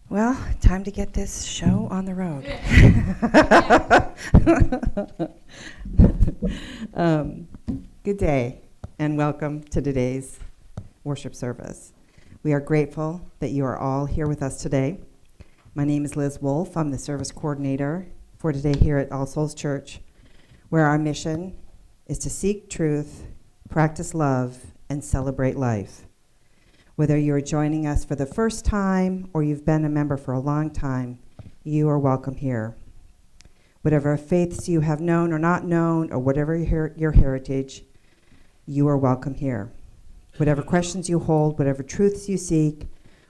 Well, time to get this show on the road. Good day, and welcome to today's worship service. We are grateful that you are all here with us today. My name is Liz Wolf. I'm the service coordinator for today here at All Souls Church, where our mission is to seek truth, practice love, and celebrate life. Whether you're joining us for the first time or you've been a member for a long time, you are welcome here. Whatever faiths you have known or not known, or whatever your heritage, you are welcome here. Whatever questions you hold, whatever truths you seek,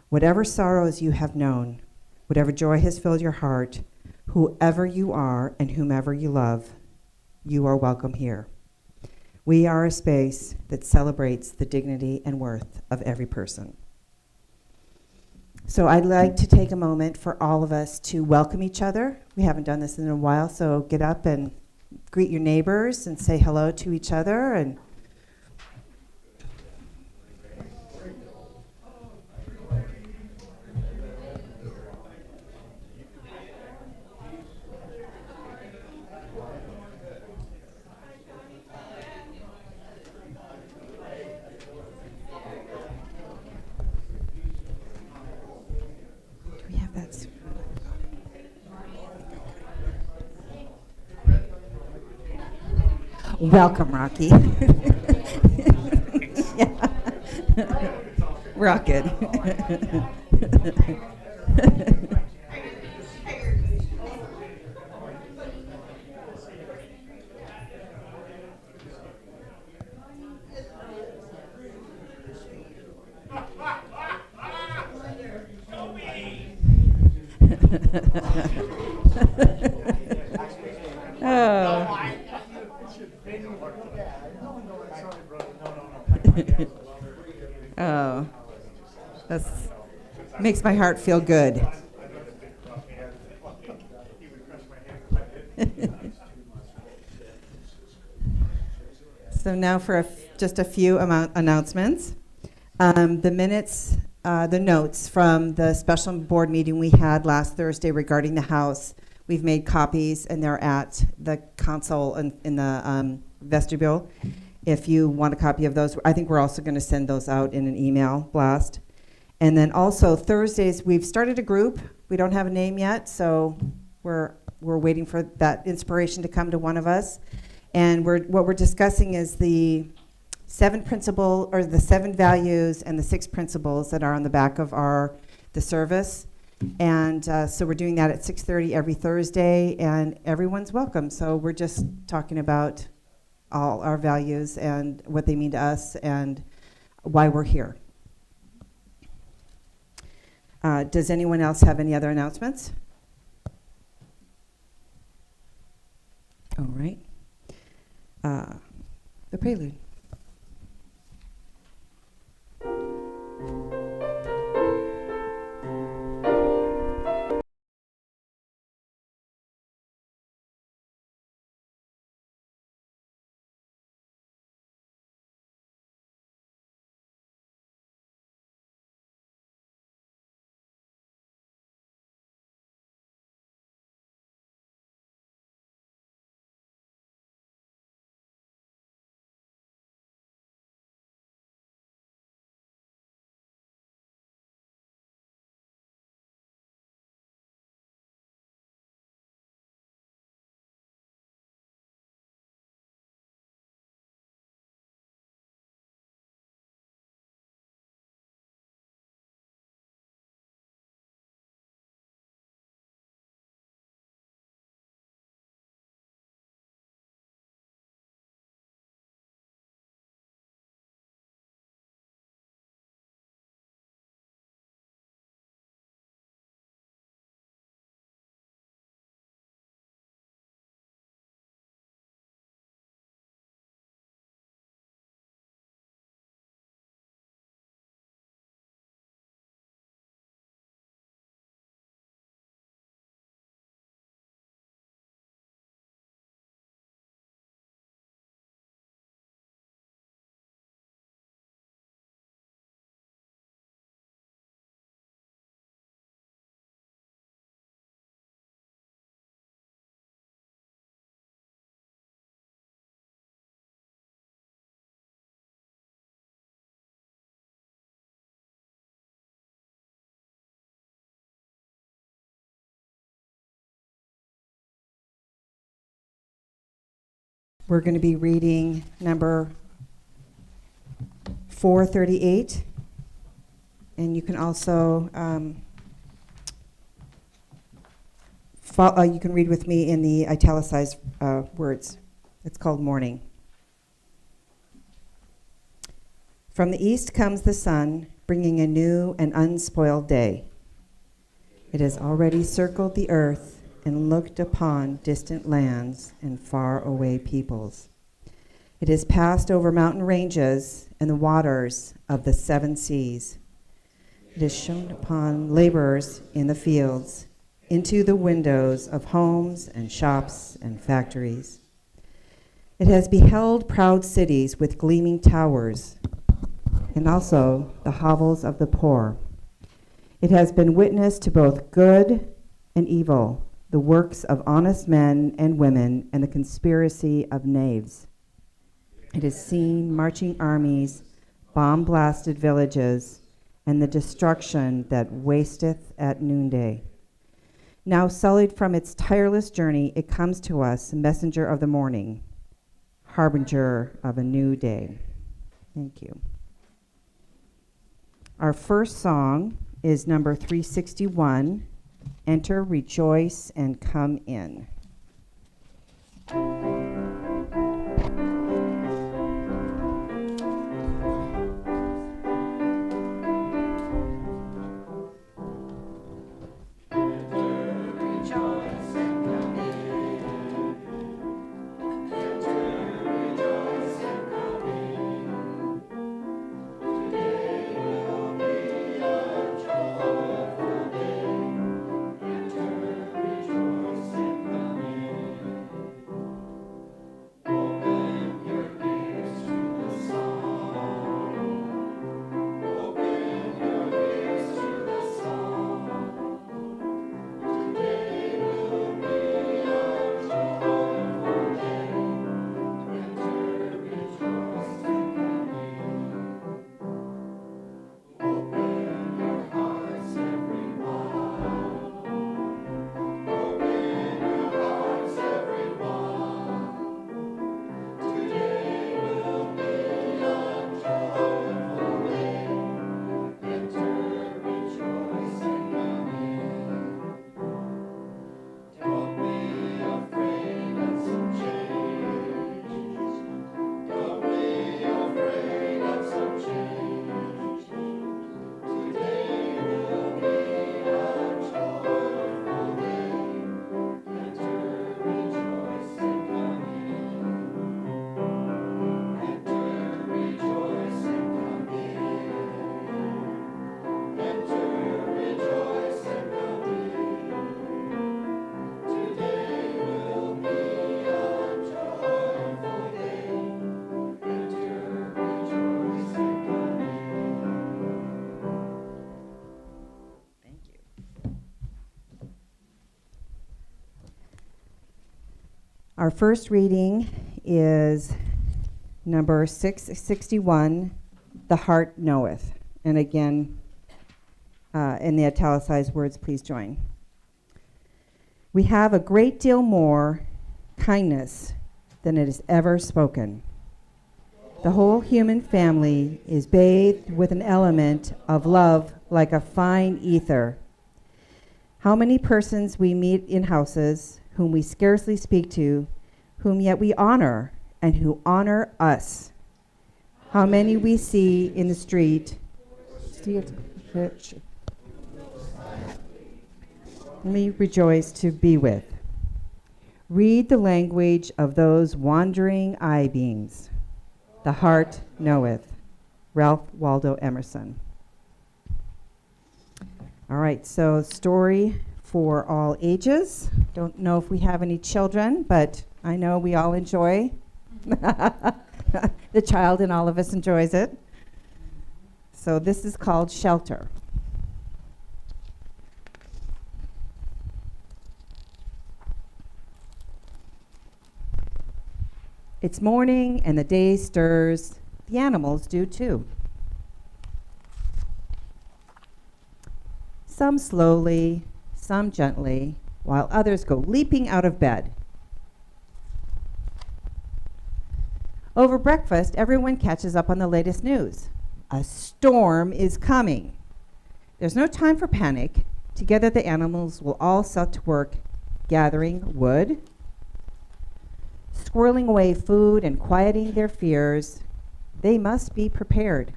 whatever sorrows you have known, whatever joy has filled your heart, whoever you are and whomever you love, you are welcome here. We are a space that celebrates the dignity and worth of every person. So I'd like to take a moment for all of us to welcome each other. We haven't done this in a while, so get up and greet your neighbors and say hello to each other. And we have that. Welcome, Rocky. Yeah. Rocket. Oh. Oh, that makes my heart feel good. So now for just a few announcements. The minutes, the notes from the special board meeting we had last Thursday regarding the house, we've made copies and they're at the console in the vestibule. If you want a copy of those, I think we're also going to send those out in an email blast. And then also Thursdays, we've started a group. We don't have a name yet, so we're waiting for that inspiration to come to one of us. And what we're discussing is the 7 values and the 6 principles that are on the back of the service. And so we're doing that at 6:30 every Thursday, and everyone's welcome. So we're just talking about all our values and what they mean to us and why we're here. Does anyone else have any other announcements? All right. The prelude. We're going to be reading number 438, and you can also you can read with me in the italicized words. It's called Morning. From the east comes the sun, bringing a new and unspoiled day. It has already circled the earth and looked upon distant lands and far-away peoples. It has passed over mountain ranges and the waters of the seven seas. It has shone upon laborers in the fields, into the windows of homes and shops and factories. It has beheld proud cities with gleaming towers, and also the hovels of the poor. It has been witness to both good and evil, the works of honest men and women, and the conspiracy of knaves. It has seen marching armies, bomb-blasted villages, and the destruction that wasteth at noonday. Now sullied from its tireless journey, it comes to us, messenger of the morning, harbinger of a new day. Thank you. Our first song is number 361, Enter, Rejoice, and Come In. Our first reading is number 661, The Heart Knoweth. And again, in the italicized words, please join. We have a great deal more kindness than it is ever spoken. The whole human family is bathed with an element of love like a fine ether. How many persons we meet in houses whom we scarcely speak to, whom yet we honor, and who honor us. How many we see in the street. We rejoice to be with. Read the language of those wandering eye beams. The heart knoweth. Ralph Waldo Emerson. All right, so story for all ages. Don't know if we have any children, but I know we all enjoy. The child in all of us enjoys it. So this is called Shelter. It's morning and the day stirs. The animals do too. Some slowly, some gently, while others go leaping out of bed. Over breakfast, everyone catches up on the latest news. A storm is coming. There's no time for panic. Together, the animals will all set to work gathering wood, squirreling away food, and quieting their fears. They must be prepared.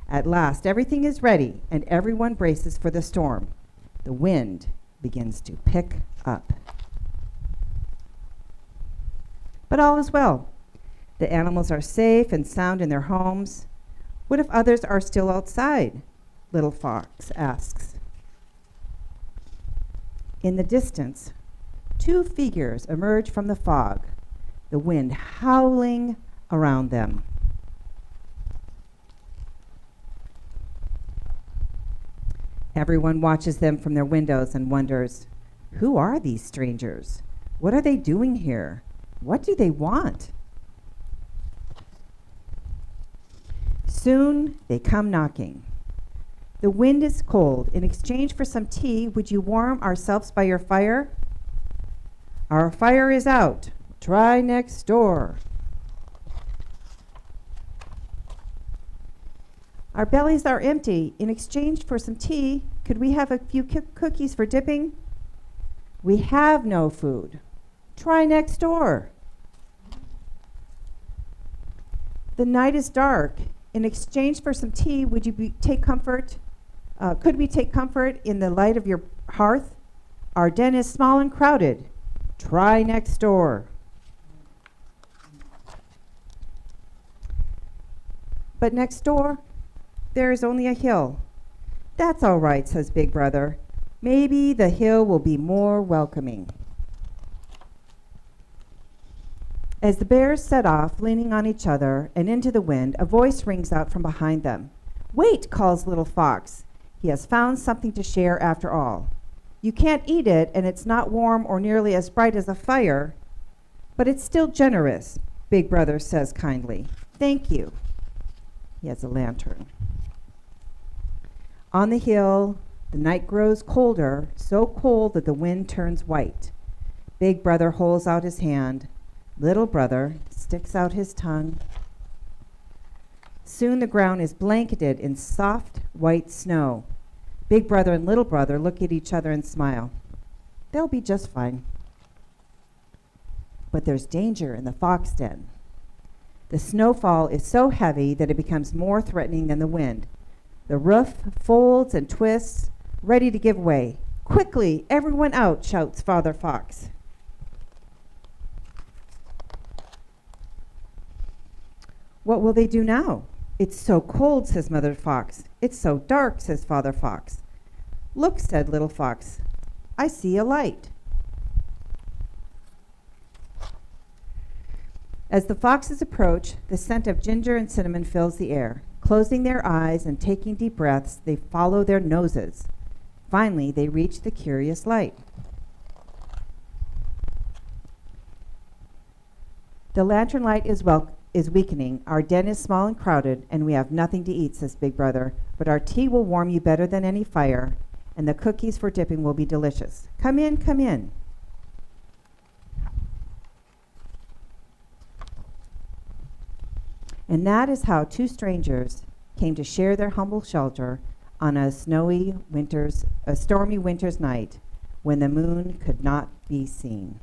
At last, everything is ready, and everyone braces for the storm. The wind begins to pick up. But all is well. The animals are safe and sound in their homes. What if others are still outside? Little Fox asks. In the distance, two figures emerge from the fog, the wind howling around them. Everyone watches them from their windows and wonders, who are these strangers? What are they doing here? What do they want? Soon they come knocking. The wind is cold. In exchange for some tea, would you warm ourselves by your fire? Our fire is out. Try next door. Our bellies are empty. In exchange for some tea, could we have a few cookies for dipping? We have no food. Try next door. The night is dark. In exchange for some tea, would you take comfort? Could we take comfort in the light of your hearth? Our den is small and crowded. Try next door. But next door, there is only a hill. That's all right, says Big Brother. Maybe the hill will be more welcoming. As the bears set off, leaning on each other and into the wind, a voice rings out from behind them. Wait, calls Little Fox. He has found something to share after all. You can't eat it, and it's not warm or nearly as bright as a fire, but it's still generous, Big Brother says kindly. Thank you. He has a lantern. On the hill, the night grows colder, so cold that the wind turns white. Big Brother holds out his hand. Little Brother sticks out his tongue. Soon the ground is blanketed in soft white snow. Big Brother and Little Brother look at each other and smile. They'll be just fine. But there's danger in the fox den. The snowfall is so heavy that it becomes more threatening than the wind. The roof folds and twists, ready to give way. Quickly, everyone out, shouts Father Fox. What will they do now? It's so cold, says Mother Fox. It's so dark, says Father Fox. Look, said Little Fox. I see a light. As the foxes approach, the scent of ginger and cinnamon fills the air. Closing their eyes and taking deep breaths, they follow their noses. Finally, they reach the curious light. The lantern light is weakening. Our den is small and crowded, and we have nothing to eat, says Big Brother. But our tea will warm you better than any fire, and the cookies for dipping will be delicious. Come in, come in. And that is how two strangers came to share their humble shelter on a stormy winter's night when the moon could not be seen.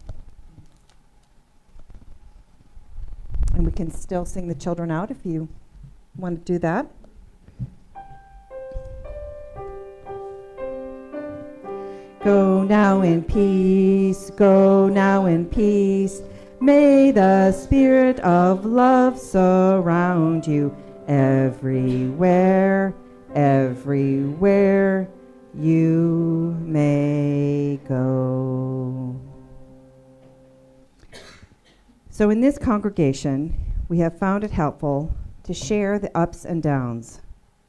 And we can still sing the children out if you want to do that. Go now in peace, go now in peace. May the spirit of love surround you everywhere, everywhere you may go. So in this congregation, we have found it helpful to share the ups and downs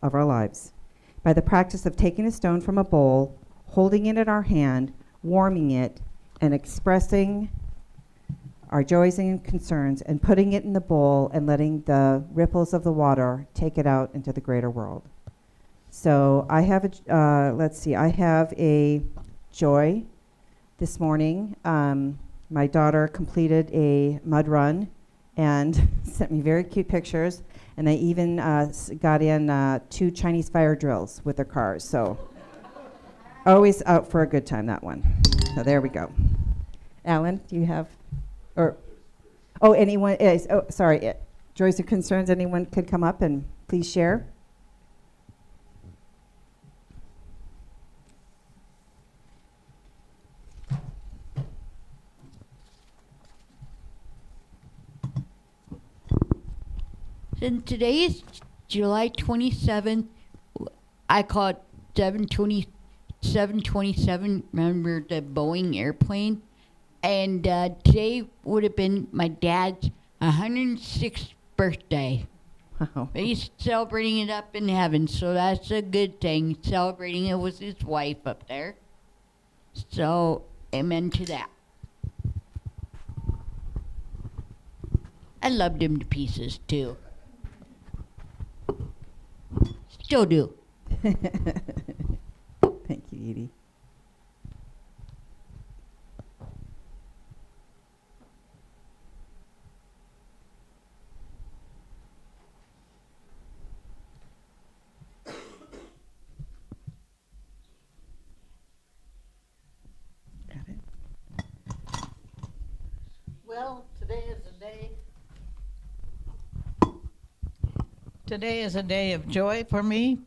of our lives by the practice of taking a stone from a bowl, holding it in our hand, warming it, and expressing our joys and concerns, and putting it in the bowl and letting the ripples of the water take it out into the greater world. So I have I have a joy this morning. My daughter completed a mud run and sent me very cute pictures. And they even got in 2 Chinese fire drills with their cars. So always out for a good time, that one. So there we go. Alan, do you have, anyone, sorry, joys or concerns, anyone could come up and please share. Since today is July 27th, I call it 727, remember the Boeing airplane? And today would have been my dad's 106th birthday. Wow. But he's celebrating it up in heaven, so that's a good thing. Celebrating it with his wife up there. So, amen to that. I loved him to pieces, too. Still do. Thank you, Edie. Got it. Well, today is a day of joy for me.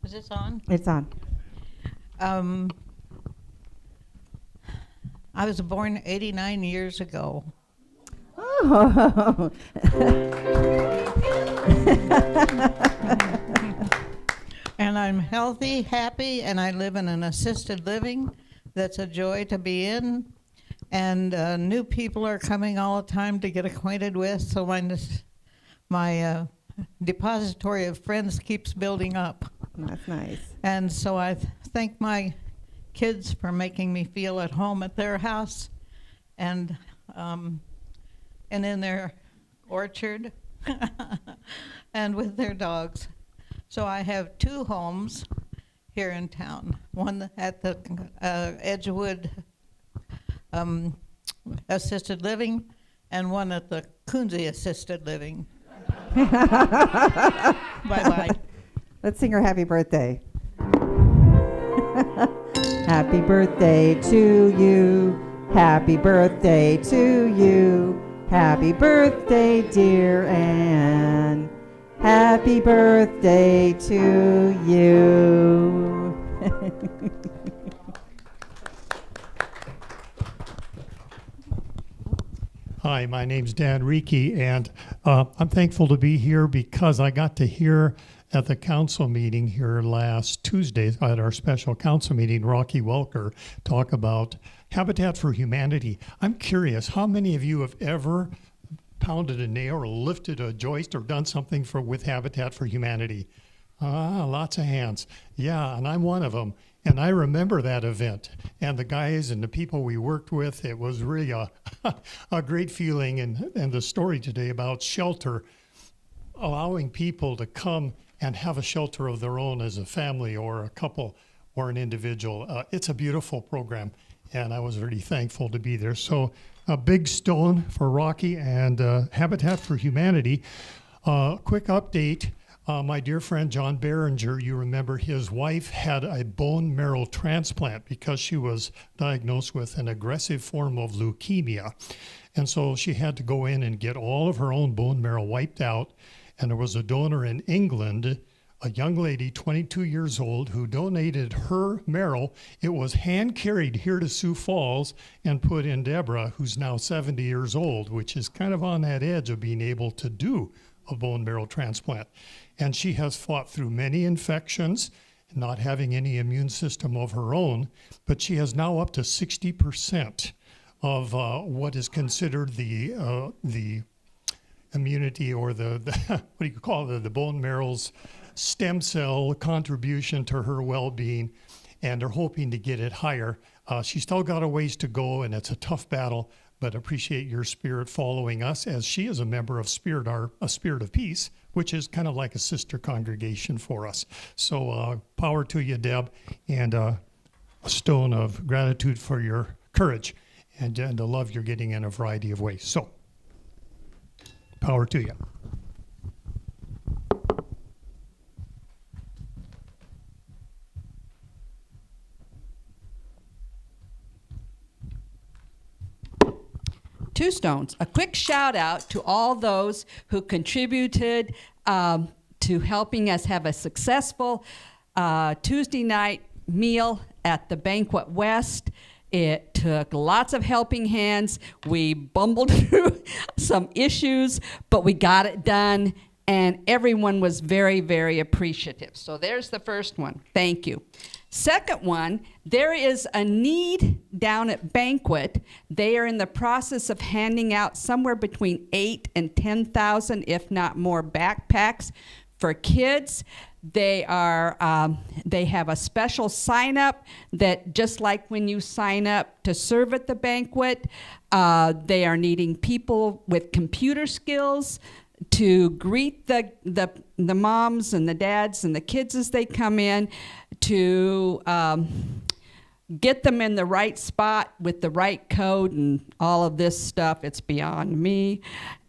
Is this on? It's on. I was born 89 years ago. Oh. And I'm healthy, happy, and I live in an assisted living that's a joy to be in. And new people are coming all the time to get acquainted with, so my depository of friends keeps building up. That's nice. And so I thank my kids for making me feel at home at their house and in their orchard and with their dogs. So I have 2 homes here in town, one at the Edgewood Assisted Living and one at the Coonsey Assisted Living. Bye-bye. Let's sing her happy birthday. Happy birthday to you. Happy birthday to you. Happy birthday, dear Anne. Happy birthday to you. Hi, my name's Dan Reiki, and I'm thankful to be here because I got to hear at the council meeting here last Tuesday, at our special council meeting, Rocky Welker talk about Habitat for Humanity. I'm curious, how many of you have ever pounded a nail or lifted a joist or done something with Habitat for Humanity? Lots of hands. Yeah, and I'm one of them. And I remember that event and the guys and the people we worked with. It was really a great feeling. And the story today about shelter, allowing people to come and have a shelter of their own as a family or a couple or an individual. It's a beautiful program, and I was really thankful to be there. So a big stone for Rocky and Habitat for Humanity. Quick update. My dear friend John Behringer, you remember his wife had a bone marrow transplant because she was diagnosed with an aggressive form of leukemia. And so she had to go in and get all of her own bone marrow wiped out. And there was a donor in England, a young lady, 22 years old, who donated her marrow. It was hand carried here to Sioux Falls and put in Deborah, who's now 70 years old, which is kind of on that edge of being able to do a bone marrow transplant. And she has fought through many infections, not having any immune system of her own, but she has now up to 60% of what is considered the immunity or the what do you call it, the bone marrow's stem cell contribution to her well-being, and they're hoping to get it higher. She's still got a ways to go, and it's a tough battle, but appreciate your spirit following us, as she is a member of Spirit, a Spirit of Peace, which is kind of like a sister congregation for us. So power to you, Deb, and a stone of gratitude for your courage and the love you're getting in a variety of ways. So Power to you. Two Stones. A quick shout out to all those who contributed to helping us have a successful Tuesday night meal at the Banquet West. It took lots of helping hands. We bumbled through some issues, but we got it done, and everyone was very, very appreciative. So there's the first one. Thank you. Second one, there is a need down at Banquet. They are in the process of handing out somewhere between 8,000 and 10,000, if not more, backpacks for kids. They have a special sign up that, just like when you sign up to serve at the banquet, they are needing people with computer skills to greet the moms and the dads and the kids as they come in, to get them in the right spot with the right code and all of this stuff. It's beyond me.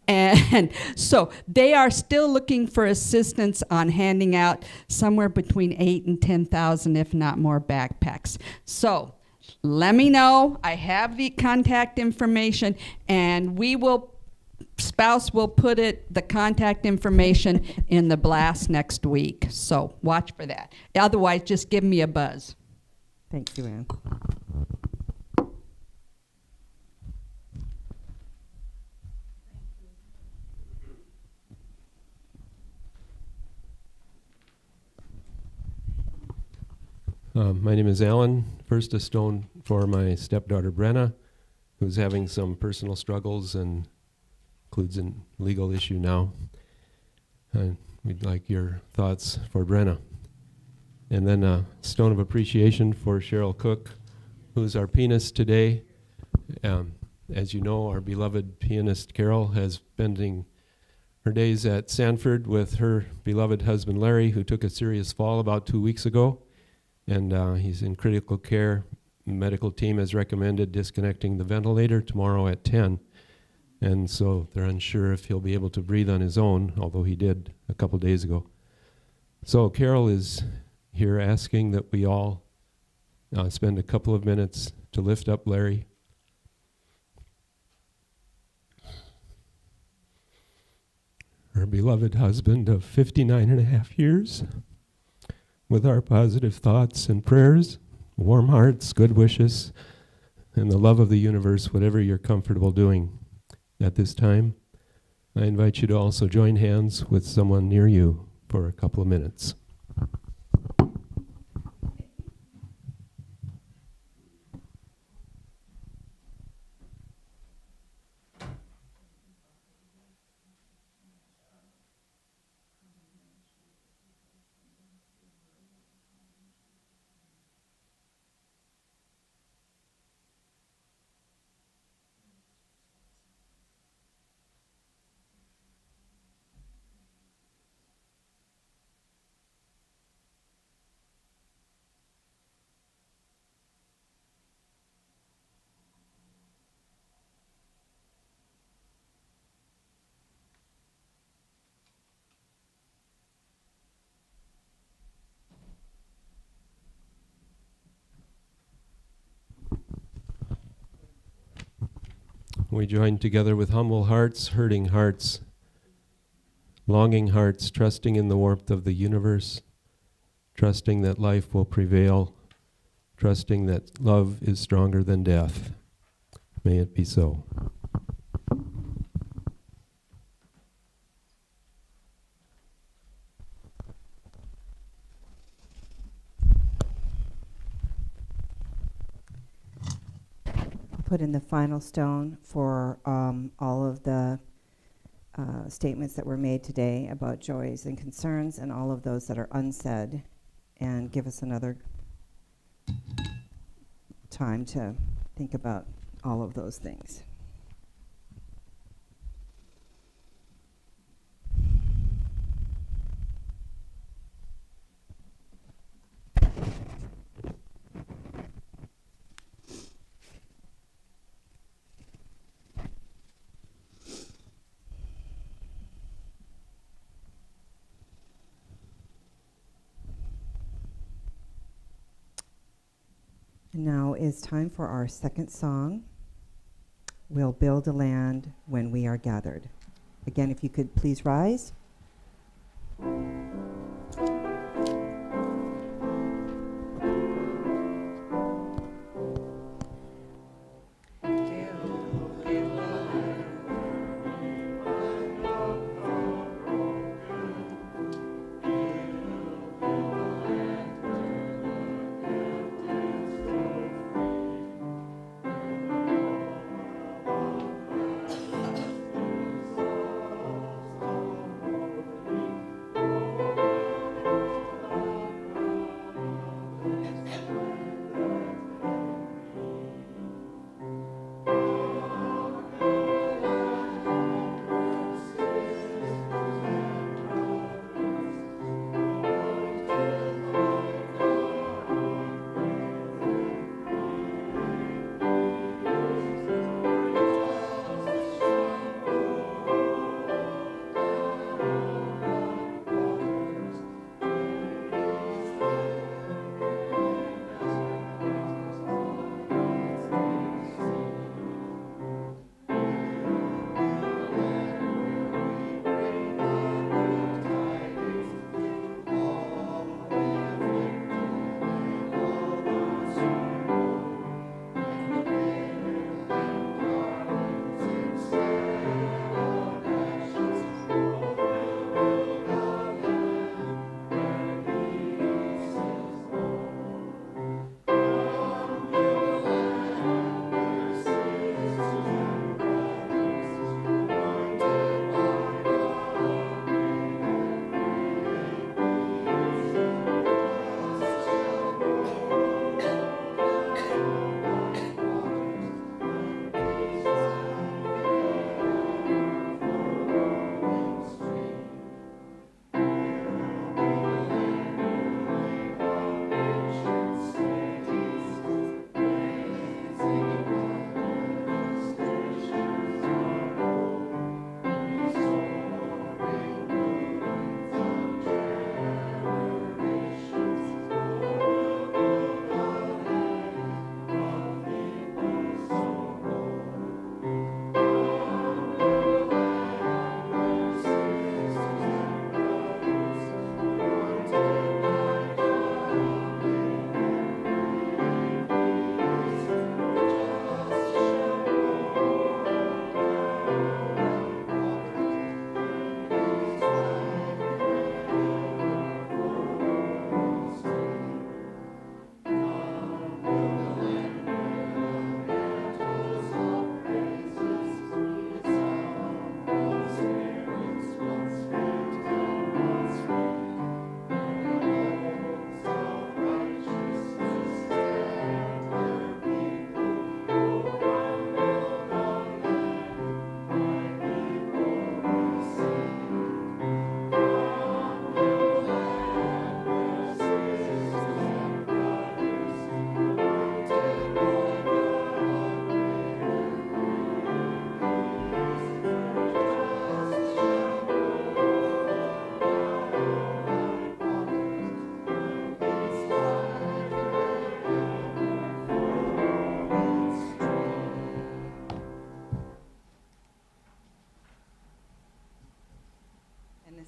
And so they are still looking for assistance on handing out somewhere between 8,000 and 10,000, if not more, backpacks. So let me know. I have the contact information, and Spouse will put the contact information in the blast next week. So watch for that. Otherwise, just give me a buzz. Thank you, Ann. My name is Alan. First, a stone for my stepdaughter Brenna, who's having some personal struggles and includes a legal issue now. We'd like your thoughts for Brenna. And then a stone of appreciation for Cheryl Cook, who's our pianist today. As you know, our beloved pianist Carol has spending her days at Sanford with her beloved husband Larry, who took a serious fall about 2 weeks ago. And he's in critical care. The medical team has recommended disconnecting the ventilator tomorrow at 10. And so they're unsure if he'll be able to breathe on his own, although he did a couple days ago. So Carol is here asking that we all spend a couple of minutes to lift up Larry. Her beloved husband of 59 and a half years, with our positive thoughts and prayers, warm hearts, good wishes, and the love of the universe, whatever you're comfortable doing at this time. I invite you to also join hands with someone near you for a couple of minutes. We join together with humble hearts, hurting hearts, longing hearts, trusting in the warmth of the universe, trusting that life will prevail, trusting that love is stronger than death. May it be so. Put in the final stone for all of the statements that were made today about joys and concerns, and all of those that are unsaid, and give us another time to think about all of those things. And now is time for our second song, We'll Build a Land When We Are Gathered. Again, if you could please rise.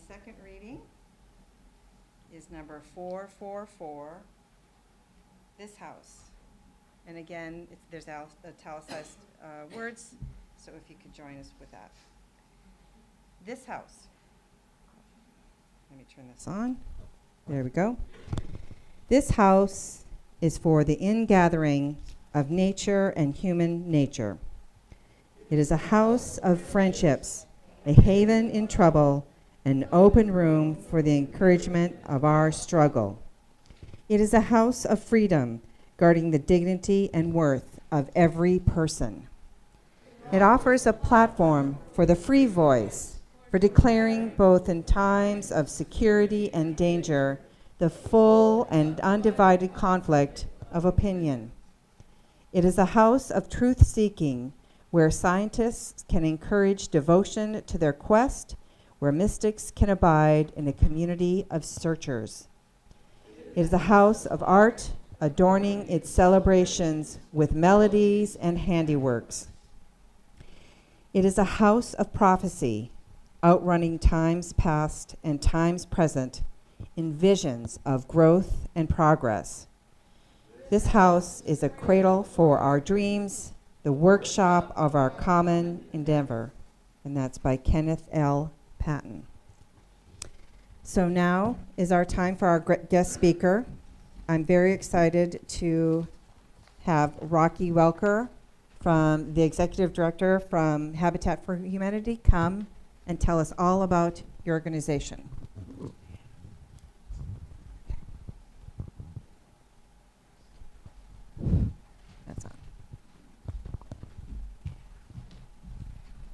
Second reading is number 444, This House. And again, there's italicized words, so if you could join us with that. This house. Let me turn this on. There we go. This house is for the ingathering of nature and human nature. It is a house of friendships, a haven in trouble, an open room for the encouragement of our struggle. It is a house of freedom, guarding the dignity and worth of every person. It offers a platform for the free voice, for declaring both in times of security and danger the full and undivided conflict of opinion. It is a house of truth-seeking, where scientists can encourage devotion to their quest, where mystics can abide in a community of searchers. It is a house of art, adorning its celebrations with melodies and handiworks. It is a house of prophecy, outrunning times past and times present in visions of growth and progress. This house is a cradle for our dreams, the workshop of our common endeavor. And that's by Kenneth L. Patton. So now is our time for our guest speaker. I'm very excited to have Rocky Welker, from the executive director from Habitat for Humanity, come and tell us all about your organization. That's on.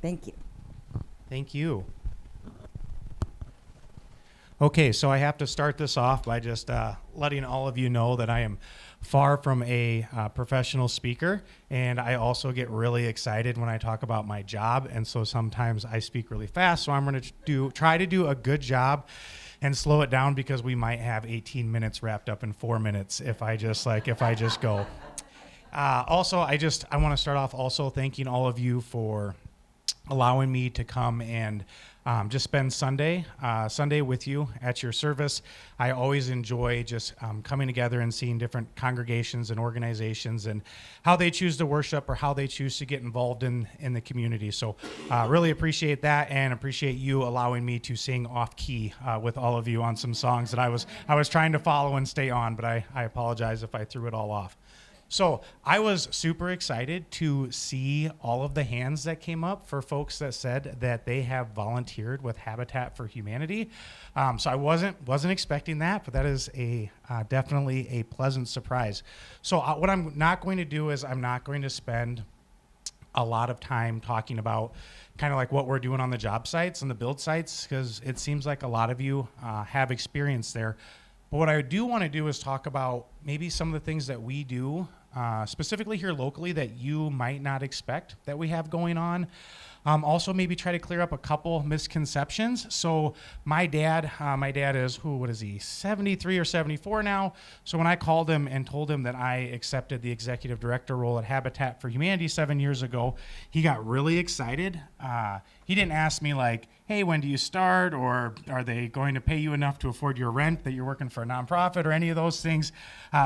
Thank you. Thank you. Okay, so I have to start this off by just letting all of you know that I am far from a professional speaker, and I also get really excited when I talk about my job, and so sometimes I speak really fast, so I'm going to try to do a good job and slow it down, because we might have 18 minutes wrapped up in 4 minutes if I just go. Also, I want to start off also thanking all of you for allowing me to come and just spend Sunday with you at your service. I always enjoy just coming together and seeing different congregations and organizations and how they choose to worship or how they choose to get involved in the community. So really appreciate that, and appreciate you allowing me to sing off key with all of you on some songs that I was trying to follow and stay on, but I apologize if I threw it all off. So I was super excited to see all of the hands that came up for folks that said that they have volunteered with Habitat for Humanity. So I wasn't expecting that, but that is definitely a pleasant surprise. So what I'm not going to do is I'm not going to spend a lot of time talking about kind of like what we're doing on the job sites and the build sites, because it seems like a lot of you have experience there. But what I do want to do is talk about maybe some of the things that we do specifically here locally that you might not expect that we have going on. Also maybe try to clear up a couple misconceptions. So my dad is, what is he, 73 or 74 now. So when I called him and told him that I accepted the executive director role at Habitat for Humanity 7 years ago, he got really excited. He didn't ask me like, hey, when do you start? Or are they going to pay you enough to afford your rent that you're working for a nonprofit, or any of those things?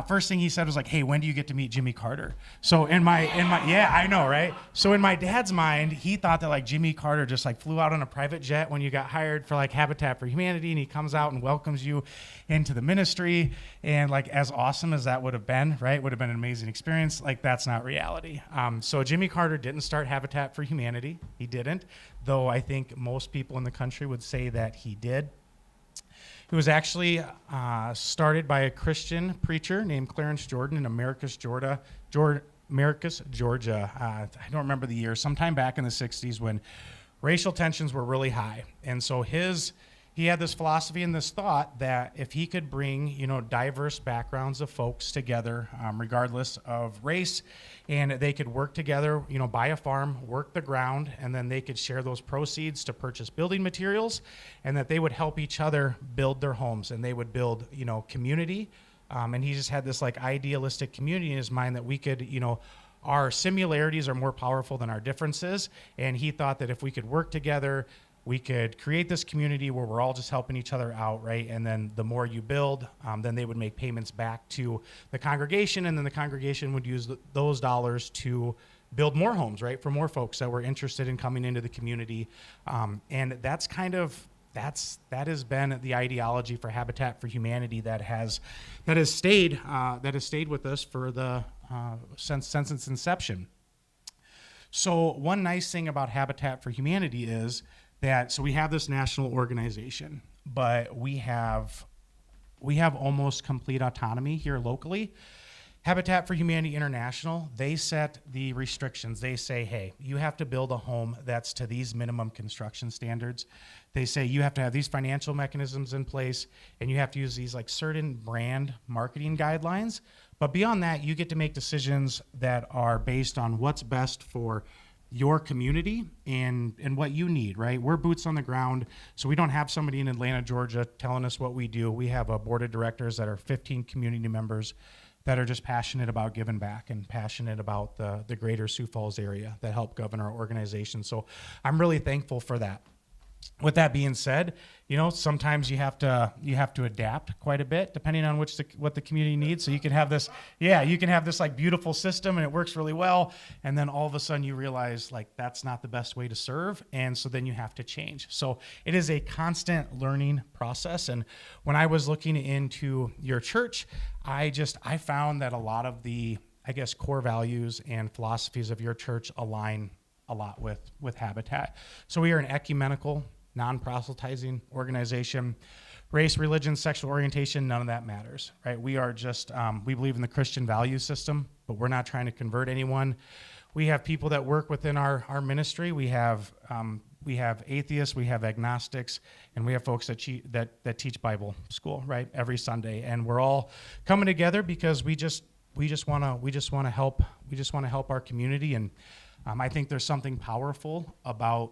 First thing he said was like, hey, when do you get to meet Jimmy Carter? So in my yeah, I know, right? So in my dad's mind, he thought that like Jimmy Carter just like flew out on a private jet when you got hired for like Habitat for Humanity, and he comes out and welcomes you into the ministry. And like, as awesome as that would have been, right? Would have been an amazing experience. Like, that's not reality. So Jimmy Carter didn't start Habitat for Humanity. He didn't, though I think most people in the country would say that he did. It was actually started by a Christian preacher named Clarence Jordan in Americus, Georgia. I don't remember the year, sometime back in the 60s when racial tensions were really high. And so he had this philosophy and this thought that if he could bring, diverse backgrounds of folks together, regardless of race, and they could work together, buy a farm, work the ground, and then they could share those proceeds to purchase building materials, and that they would help each other build their homes, and they would build, community. And he just had this like idealistic community in his mind that we could, our similarities are more powerful than our differences. And he thought that if we could work together, we could create this community where we're all just helping each other out, right? And then the more you build, then they would make payments back to the congregation, and then the congregation would use those dollars to build more homes, right, for more folks that were interested in coming into the community. And that's that has been the ideology for Habitat for Humanity that has stayed with us for since its inception. So one nice thing about Habitat for Humanity is that, so we have this national organization, but we have almost complete autonomy here locally. Habitat for Humanity International, they set the restrictions. They say, hey, you have to build a home that's to these minimum construction standards. They say you have to have these financial mechanisms in place, and you have to use these like certain brand marketing guidelines. But beyond that, you get to make decisions that are based on what's best for your community and what you need, right? We're boots on the ground, so we don't have somebody in Atlanta, Georgia telling us what we do. We have a board of directors that are 15 community members that are just passionate about giving back and passionate about the greater Sioux Falls area that help govern our organization. So I'm really thankful for that. With that being said, sometimes you have to adapt quite a bit depending on what the community needs. So you can have this like beautiful system and it works really well, and then all of a sudden you realize like that's not the best way to serve, and so then you have to change. So it is a constant learning process. And when I was looking into your church, I found that a lot of the, I guess, core values and philosophies of your church align a lot with Habitat. So we are an ecumenical, non-proselytizing organization. Race, religion, sexual orientation, none of that matters, right? We are just, we believe in the Christian value system, but we're not trying to convert anyone. We have people that work within our ministry. We have atheists, we have agnostics, and we have folks that teach Bible school, right, every Sunday. And we're all coming together because we just want to help our community. And I think there's something powerful about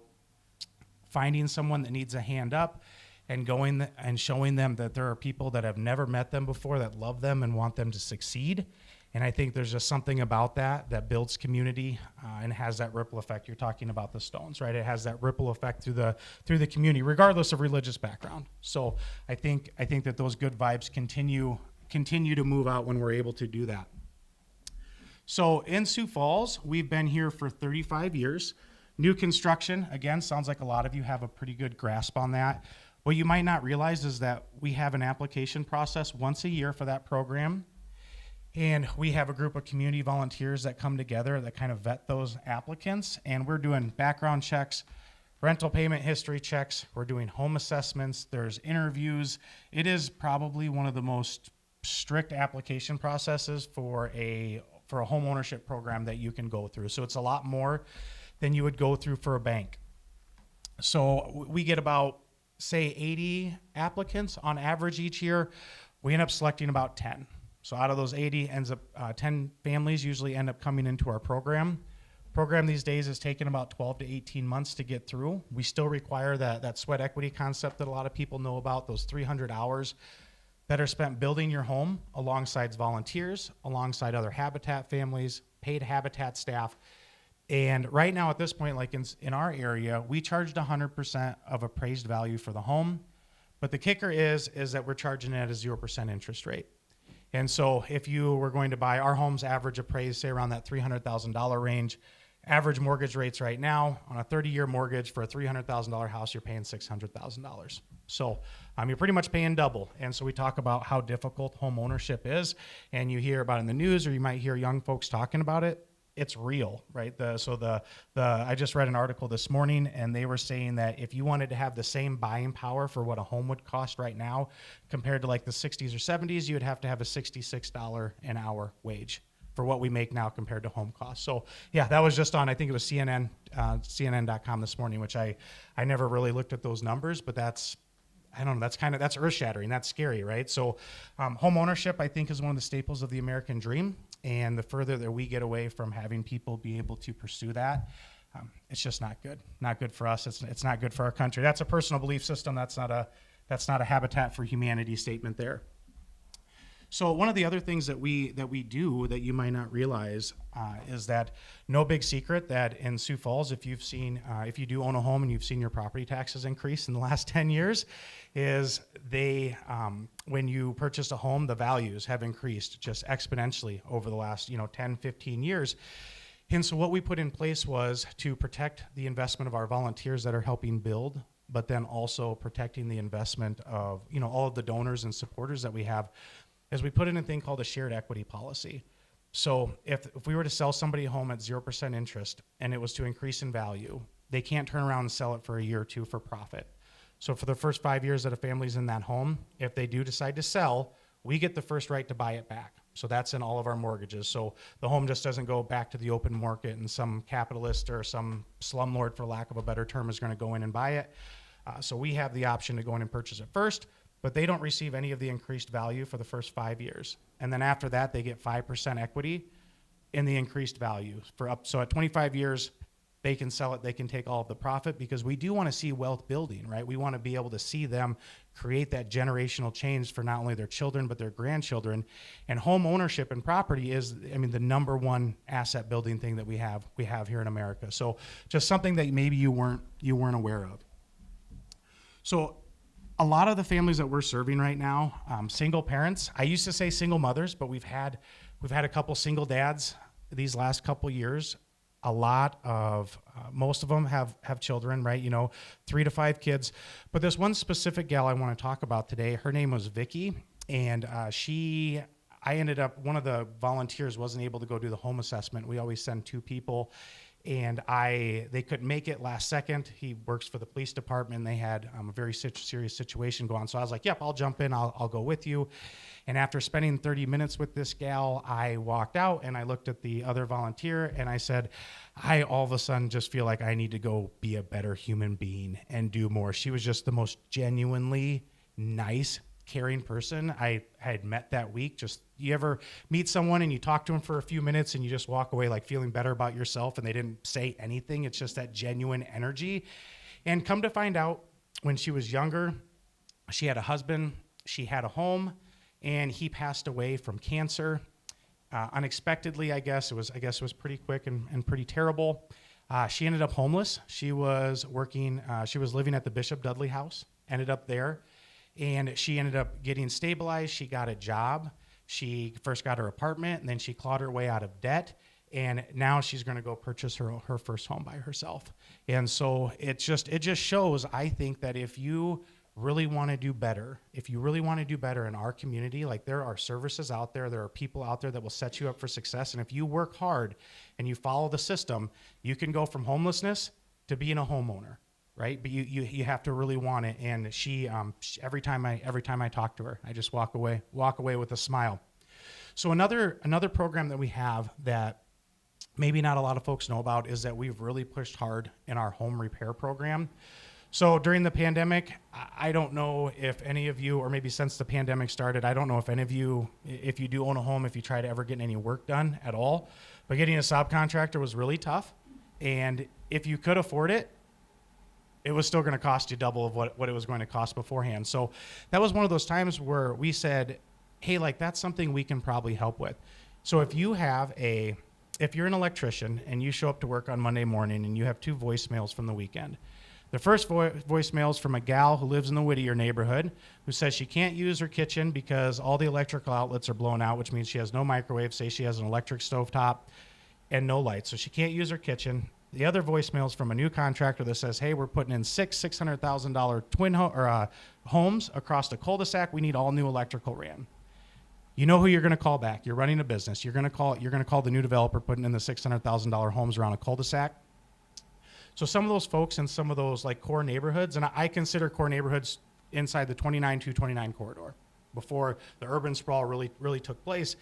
finding someone that needs a hand up and going and showing them that there are people that have never met them before that love them and want them to succeed. And I think there's just something about that builds community and has that ripple effect. You're talking about the Stones, right? It has that ripple effect through the community, regardless of religious background. So I think that those good vibes continue to move out when we're able to do that. So in Sioux Falls, we've been here for 35 years. New construction, again, sounds like a lot of you have a pretty good grasp on that. What you might not realize is that we have an application process once a year for that program. And we have a group of community volunteers that come together that kind of vet those applicants. And we're doing background checks, rental payment history checks. We're doing home assessments. There's interviews. It is probably one of the most strict application processes for a home ownership program that you can go through. So it's a lot more than you would go through for a bank. So we get about, say, 80 applicants on average each year. We end up selecting about 10. So out of those 80, 10 families usually end up coming into our program. Program these days is taking about 12 to 18 months to get through. We still require that sweat equity concept that a lot of people know about, those 300 hours that are spent building your home alongside volunteers, alongside other Habitat families, paid Habitat staff. And right now at this point, like in our area, we charged 100% of appraised value for the home. But the kicker is that we're charging it at a 0% interest rate. And so if you were going to buy our home's average appraised, say around that $300,000 range, average mortgage rates right now on a 30-year mortgage for a $300,000 house, you're paying $600,000. So you're pretty much paying double. And so we talk about how difficult home ownership is, and you hear about it in the news, or you might hear young folks talking about it. It's real, right? I just read an article this morning, and they were saying that if you wanted to have the same buying power for what a home would cost right now, compared to like the 60s or 70s, you would have to have a $66 an hour wage for what we make now compared to home costs. So yeah, that was just on, I think it was CNN.com this morning, which I never really looked at those numbers, but that's earth shattering. That's scary, right? So home ownership, I think, is one of the staples of the American dream. And the further that we get away from having people be able to pursue that, it's just not good. Not good for us. It's not good for our country. That's a personal belief system. That's not a Habitat for Humanity statement there. So one of the other things that we do that you might not realize is that no big secret that in Sioux Falls, if you do own a home and you've seen your property taxes increase in the last 10 years, is when you purchase a home, the values have increased just exponentially over the last 10, 15 years. And so what we put in place was to protect the investment of our volunteers that are helping build, but then also protecting the investment of all of the donors and supporters that we have, is we put in a thing called a shared equity policy. So if we were to sell somebody a home at 0% interest and it was to increase in value, they can't turn around and sell it for a year or two for profit. So for the first 5 years that a family's in that home, if they do decide to sell, we get the first right to buy it back. So that's in all of our mortgages. So the home just doesn't go back to the open market and some capitalist or some slumlord, for lack of a better term, is going to go in and buy it. So we have the option to go in and purchase it first, but they don't receive any of the increased value for the first 5 years. And then after that, they get 5% equity in the increased value so at 25 years, they can sell it, they can take all of the profit, because we do want to see wealth building, right? We want to be able to see them create that generational change for not only their children, but their grandchildren. And home ownership and property is, I mean, the number one asset building thing that we have here in America. So just something that maybe you weren't aware of. So a lot of the families that we're serving right now, single parents, I used to say single mothers, but we've had a couple single dads these last couple years. A lot of, most of them have children, right? 3 to 5 kids. But there's one specific gal I want to talk about today. Her name was Vicky, and I ended up, one of the volunteers wasn't able to go do the home assessment. We always send 2 people, and they couldn't make it last second. He works for the police department, and they had a very serious situation go on. So I was like, yep, I'll jump in, I'll go with you. And after spending 30 minutes with this gal, I walked out and I looked at the other volunteer and I said, I all of a sudden just feel like I need to go be a better human being and do more. She was just the most genuinely nice, caring person I had met that week. Just, you ever meet someone and you talk to them for a few minutes and you just walk away like feeling better about yourself and they didn't say anything? It's just that genuine energy. And come to find out, when she was younger, she had a husband, she had a home, and he passed away from cancer. Unexpectedly, I guess it was pretty quick and pretty terrible. She ended up homeless. She was working, she was living at the Bishop Dudley House, ended up there, and she ended up getting stabilized. She got a job. She first got her apartment, and then she clawed her way out of debt, and now she's going to go purchase her first home by herself. And so it just shows, I think, that if you really want to do better, in our community, like, there are services out there, there are people out there that will set you up for success. And if you work hard and you follow the system, you can go from homelessness to being a homeowner, right? But you have to really want it. And she every time I talk to her, I just walk away with a smile. So another program that we have that maybe not a lot of folks know about is that we've really pushed hard in our home repair program. So during the pandemic, I don't know if any of you, or maybe since the pandemic started, I don't know if any of you, if you do own a home, if you try to ever get any work done at all, but getting a subcontractor was really tough. And if you could afford it, it was still going to cost you double of what it was going to cost beforehand. So that was one of those times where we said, hey, like, that's something we can probably help with. So if you're an electrician and you show up to work on Monday morning and you have 2 voicemails from the weekend, the first voicemail is from a gal who lives in the Whittier neighborhood who says she can't use her kitchen because all the electrical outlets are blown out, which means she has no microwave. Say she has an electric stovetop and no lights, so she can't use her kitchen. The other voicemail is from a new contractor that says, hey, we're putting in 6 $600,000 twin homes across the cul-de-sac. We need all new electrical ran. You know who you're going to call back. You're running a business. You're going to call the new developer putting in the $600,000 homes around a cul-de-sac. So some of those folks in some of those like core neighborhoods, and I consider core neighborhoods inside the 29-229 corridor, before the urban sprawl really took place,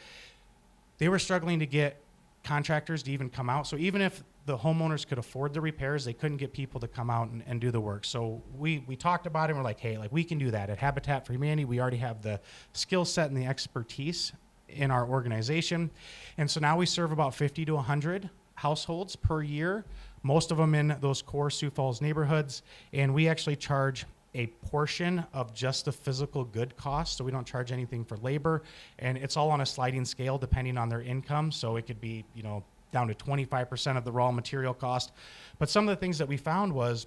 they were struggling to get contractors to even come out. So even if the homeowners could afford the repairs, they couldn't get people to come out and do the work. So we talked about it and we're like, hey, like, we can do that. At Habitat for Humanity, we already have the skill set and the expertise in our organization. And so now we serve about 50 to 100 households per year, most of them in those core Sioux Falls neighborhoods. And we actually charge a portion of just the physical good cost. So we don't charge anything for labor, and it's all on a sliding scale depending on their income. So it could be, down to 25% of the raw material cost. But some of the things that we found was,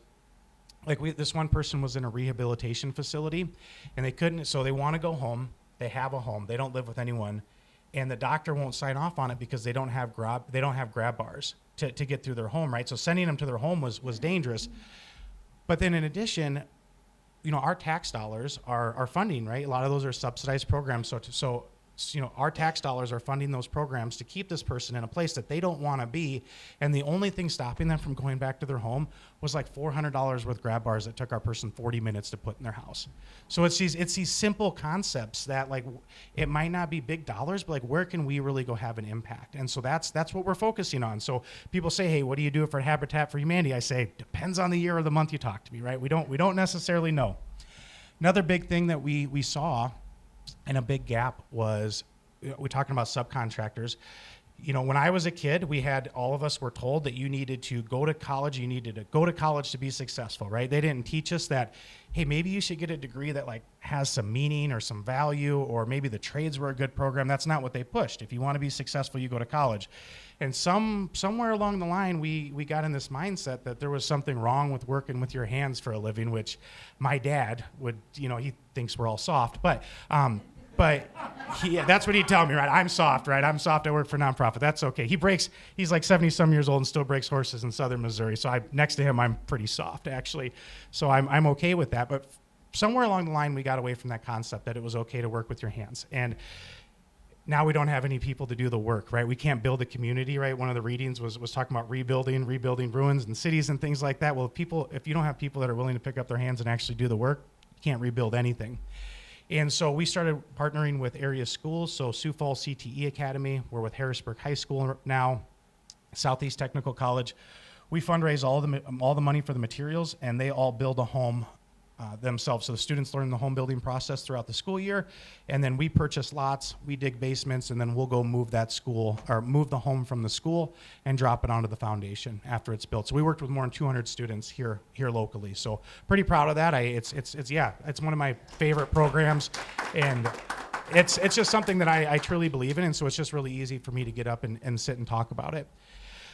like, this one person was in a rehabilitation facility and they couldn't, so they want to go home. They have a home. They don't live with anyone. And the doctor won't sign off on it because they don't have grab bars to get through their home, right? So sending them to their home was dangerous. But then in addition, our tax dollars are funding, right? A lot of those are subsidized programs. So our tax dollars are funding those programs to keep this person in a place that they don't want to be. And the only thing stopping them from going back to their home was like $400 worth grab bars that took our person 40 minutes to put in their house. So it's these simple concepts that, like, it might not be big dollars, but like, where can we really go have an impact? And so that's what we're focusing on. So people say, hey, what do you do for Habitat for Humanity? I say, depends on the year or the month you talk to me, right? We don't necessarily know. Another big thing that we saw, and a big gap, was, we're talking about subcontractors. You know, when I was a kid, all of us were told that you needed to go to college. You needed to go to college to be successful, right? They didn't teach us that, hey, maybe you should get a degree that like has some meaning or some value, or maybe the trades were a good program. That's not what they pushed. If you want to be successful, you go to college. And somewhere along the line, we got in this mindset that there was something wrong with working with your hands for a living, which my dad would, you know, he thinks we're all soft, but that's what he'd tell me, right? I'm soft, right? I'm soft. I work for a nonprofit. That's okay. He's like 70-some years old and still breaks horses in southern Missouri. So next to him, I'm pretty soft, actually. So I'm okay with that. But somewhere along the line, we got away from that concept that it was okay to work with your hands. And now we don't have any people to do the work, right? We can't build a community, right? One of the readings was talking about rebuilding ruins and cities and things like that. Well, if you don't have people that are willing to pick up their hands and actually do the work, you can't rebuild anything. And so we started partnering with area schools. So Sioux Falls CTE Academy, we're with Harrisburg High School now, Southeast Technical College. We fundraise all the money for the materials, and they all build a home themselves. So the students learn the home building process throughout the school year, and then we purchase lots, we dig basements, and then we'll go move the home from the school and drop it onto the foundation after it's built. So we worked with more than 200 students here locally. So pretty proud of that. It's one of my favorite programs, and it's just something that I truly believe in, and so it's just really easy for me to get up and sit and talk about it.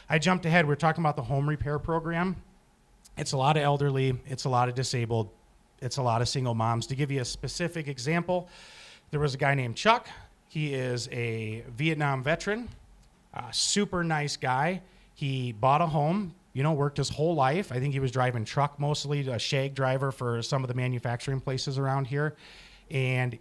I jumped ahead. We're talking about the home repair program. It's a lot of elderly, it's a lot of disabled, it's a lot of single moms. To give you a specific example, there was a guy named Chuck. He is a Vietnam veteran, a super nice guy. He bought a home, worked his whole life. I think he was driving truck mostly, a shag driver for some of the manufacturing places around here. And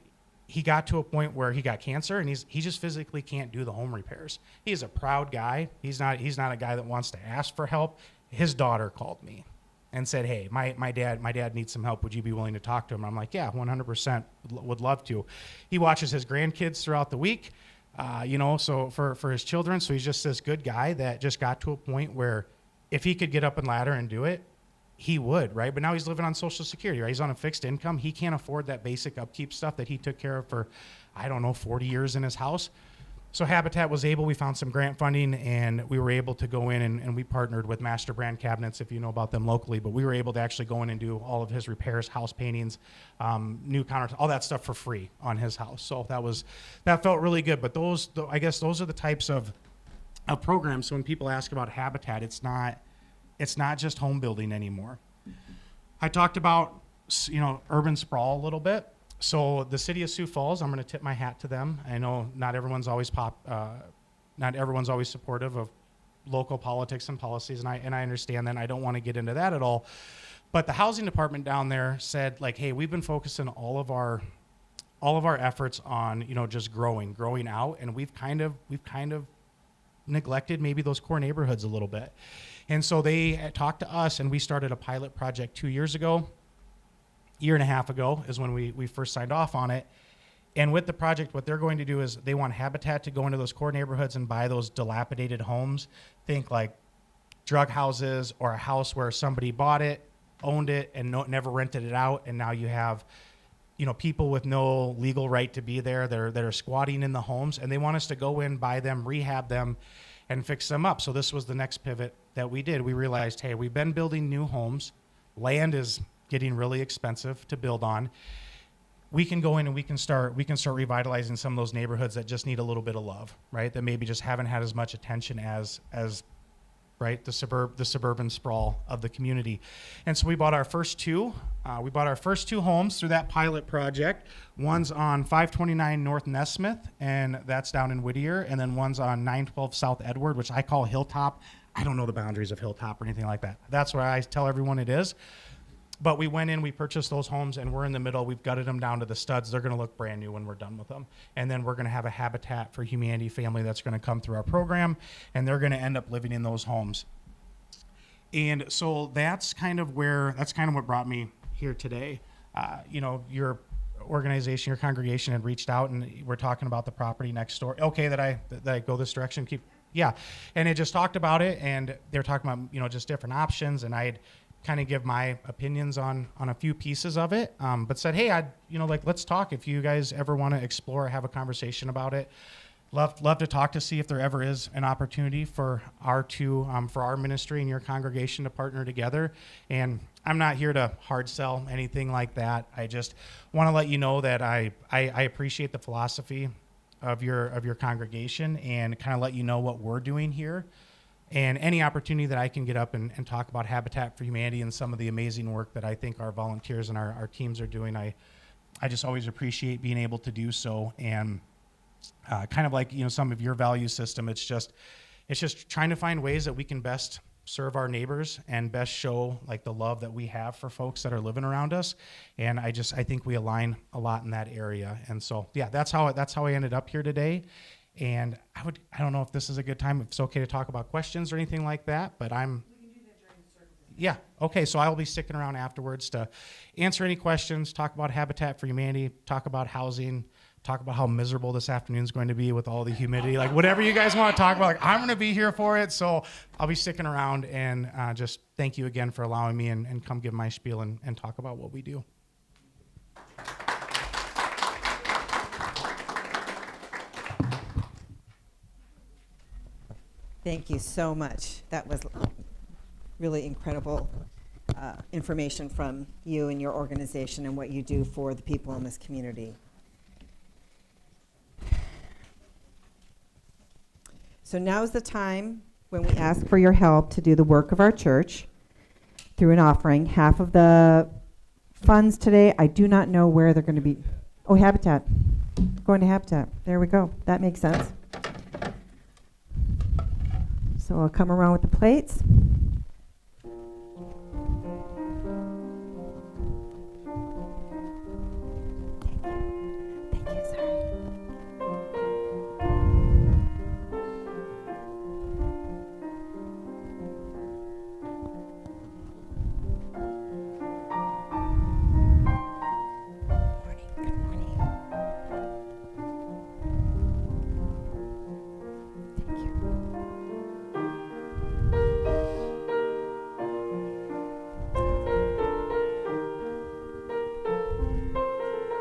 he got to a point where he got cancer, and he just physically can't do the home repairs. He's a proud guy. He's not a guy that wants to ask for help. His daughter called me and said, hey, my dad needs some help. Would you be willing to talk to him? I'm like, yeah, 100% would love to. He watches his grandkids throughout the week, so for his children. So he's just this good guy that just got to a point where if he could get up and ladder and do it, he would, right? But now he's living on Social Security, right? He's on a fixed income. He can't afford that basic upkeep stuff that he took care of for, 40 years in his house. So Habitat was able, we found some grant funding, and we were able to go in and we partnered with Master Brand Cabinets, if you know about them locally, but we were able to actually go in and do all of his repairs, house paintings, new counters, all that stuff for free on his house. So that felt really good. But I guess those are the types of programs. So when people ask about Habitat, it's not just home building anymore. I talked about, urban sprawl a little bit. So the city of Sioux Falls, I'm going to tip my hat to them. I know not everyone's always supportive of local politics and policies, and I understand that. And I don't want to get into that at all. But the housing department down there said, like, hey, we've been focusing all of our efforts on, just growing out, and we've kind of neglected maybe those core neighborhoods a little bit. And so they talked to us, and we started a pilot project 2 years ago. Year and a half ago is when we first signed off on it. And with the project, what they're going to do is they want Habitat to go into those core neighborhoods and buy those dilapidated homes. Think like drug houses, or a house where somebody bought it, owned it, and never rented it out. And now you have, people with no legal right to be there that are squatting in the homes. And they want us to go in, buy them, rehab them, and fix them up. So this was the next pivot that we did. We realized, hey, we've been building new homes. Land is getting really expensive to build on. We can go in and we can start revitalizing some of those neighborhoods that just need a little bit of love, right? That maybe just haven't had as much attention as right, the suburban sprawl of the community. And so we bought our first two. We bought our first two homes through that pilot project. One's on 529 North Nesmith, and that's down in Whittier, and then one's on 912 South Edward, which I call Hilltop. I don't know the boundaries of Hilltop or anything like that. That's where I tell everyone it is. But we went in, we purchased those homes, and we're in the middle. We've gutted them down to the studs. They're going to look brand new when we're done with them. And then we're going to have a Habitat for Humanity family that's going to come through our program, and they're going to end up living in those homes. And so that's kind of what brought me here today. Your organization, your congregation had reached out, and we're talking about the property next door. Okay, that I go this direction. Yeah. And it just talked about it, and they were talking about, just different options, and I'd kind of give my opinions on a few pieces of it, but said, hey, let's talk if you guys ever want to explore or have a conversation about it. love to talk to see if there ever is an opportunity for our ministry and your congregation to partner together. And I'm not here to hard sell anything like that. I just want to let you know that I appreciate the philosophy of your congregation and kind of let you know what we're doing here. And any opportunity that I can get up and talk about Habitat for Humanity and some of the amazing work that I think our volunteers and our teams are doing, I just always appreciate being able to do so. And kind of like, some of your value system, it's just trying to find ways that we can best serve our neighbors and best show like the love that we have for folks that are living around us. And I think we align a lot in that area. And so, yeah, that's how I ended up here today. And I don't know if this is a good time, if it's okay to talk about questions or anything like that, but we can do that during the service. Yeah, okay, so I'll be sticking around afterwards to answer any questions, talk about Habitat for Humanity, talk about housing, talk about how miserable this afternoon is going to be with all the humidity, like whatever you guys want to talk about, like I'm going to be here for it, so I'll be sticking around, and just thank you again for allowing me and come give my spiel and talk about what we do. Thank you so much. That was really incredible information from you and your organization and what you do for the people in this community. So now is the time when we ask for your help to do the work of our church through an offering. Half of the funds today, I do not know where they're going to be. Oh, Habitat. Going to Habitat. There we go. That makes sense. So I'll come around with the plates. Thank you, sorry. Good morning.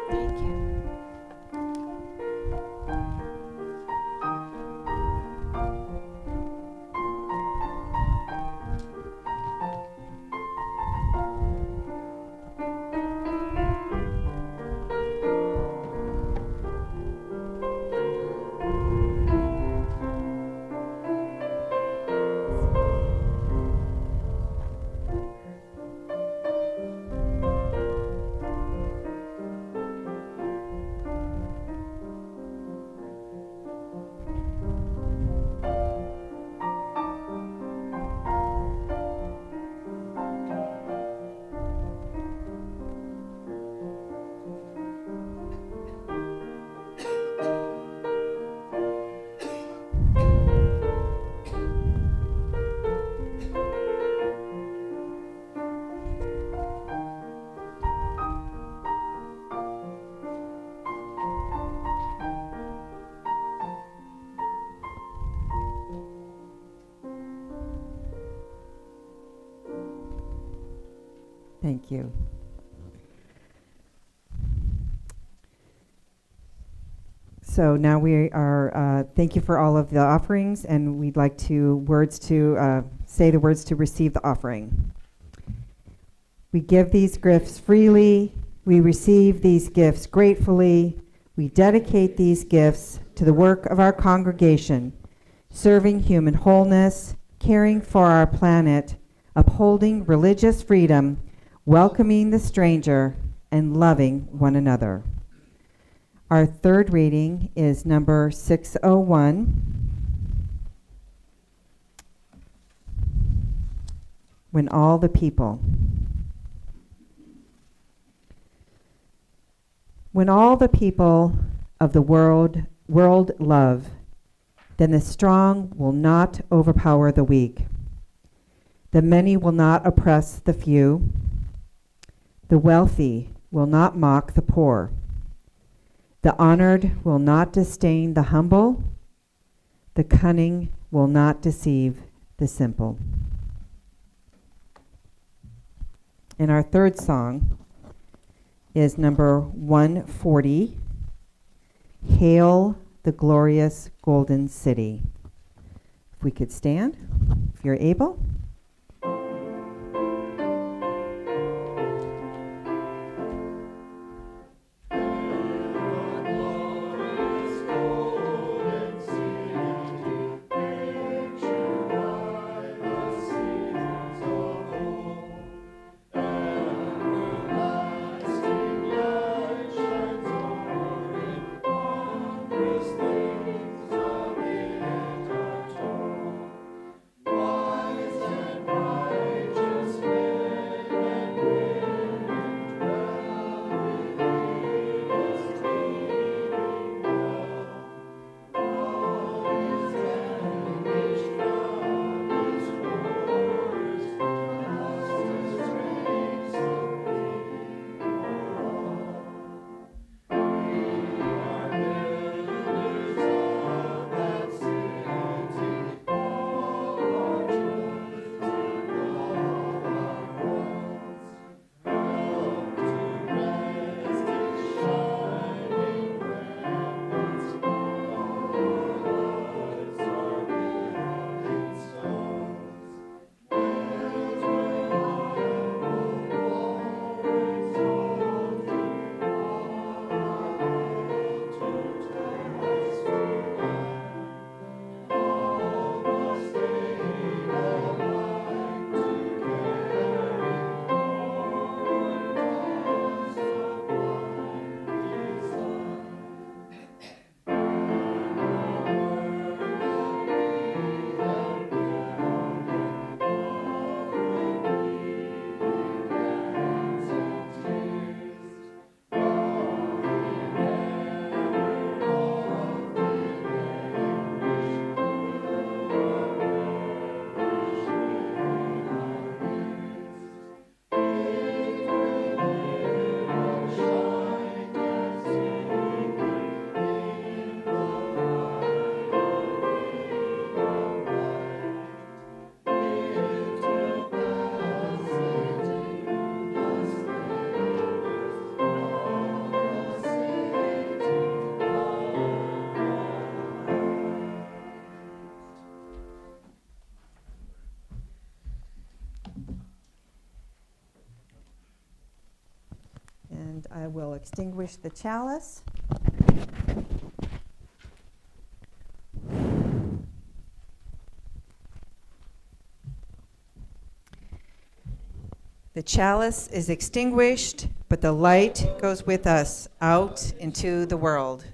Thank you. Thank you. Thank you. So now we are, thank you for all of the offerings, and we'd like to say the words to receive the offering. We give these gifts freely. We receive these gifts gratefully. We dedicate these gifts to the work of our congregation, serving human wholeness, caring for our planet, upholding religious freedom, welcoming the stranger, and loving one another. Our third reading is number 601. When all the people. When all the people of the world love, then the strong will not overpower the weak. The many will not oppress the few. The wealthy will not mock the poor. The honored will not disdain the humble. The cunning will not deceive the simple. And our third song is number 140, Hail the glorious Golden City. If we could stand, if you're able. And I will extinguish the chalice. The chalice is extinguished, but the light goes with us out into the world.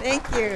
Thank you.